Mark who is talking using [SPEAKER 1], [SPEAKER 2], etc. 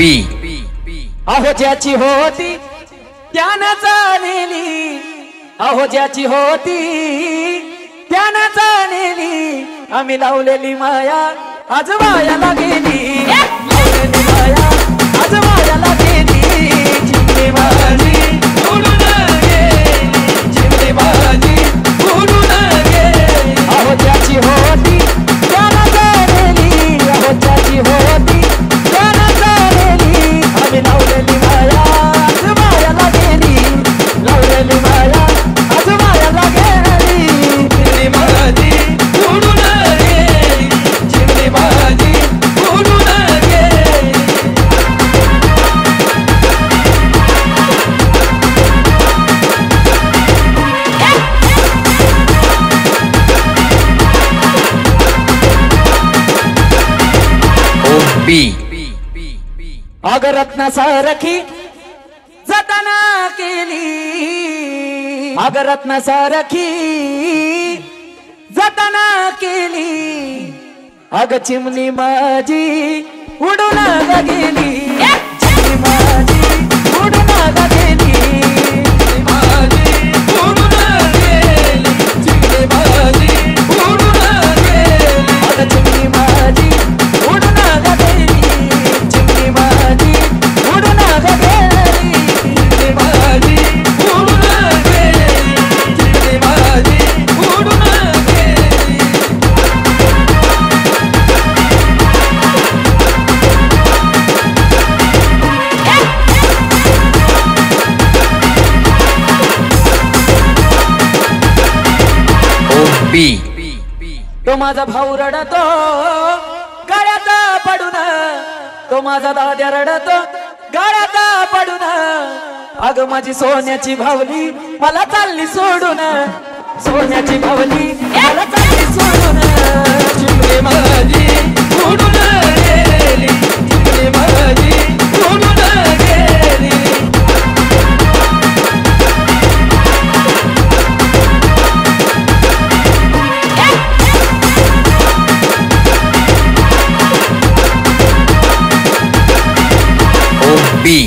[SPEAKER 1] बी
[SPEAKER 2] अहो ज्याची होती त्यानं चालेली, अहो ज्याची होती त्यानं चालेली, आम्ही लावलेली माया आज वायाला गेली, लावलेली माया आज वायाला गेली, चिमणी माझी उडून गेली, चिमणी माझी उडून गेली, अहो ज्याची होती त्यानं चालेली, अहो ज्याची होती त्यानं चालेली, आम्ही लावलेली माया आज वायाला गेली, लावलेली माया आज वायाला गेली, चिमणी माझी उडून गेली, चिमणी माझी उडून गेली.
[SPEAKER 1] बी
[SPEAKER 2] अगर रत्ना सारखी जतना केली, अगर रत्ना सारखी जतना केली, अग चिमणी माझी उडून गेली, चिमणी माझी उडून गेली, चिमणी माझी उडून गेली, चिमणी माझी उडून गेली, अग चिमणी माझी उडून गेली, चिमणी माझी उडून गेली, चिमणी माझी उडून गेली, चिमणी माझी उडून गेली.
[SPEAKER 1] बी
[SPEAKER 2] तो माझा भाऊ रडतो गाड्यात पडून, तो माझा दाद्या रडतो गाड्यात पडून, अग माझी सोन्याची भावली मला चालली सोडून, सोन्याची भावली मला चालली सोडून, चिमणी माझी उडून गेली, चिमणी माझी उडून गेली.
[SPEAKER 1] बी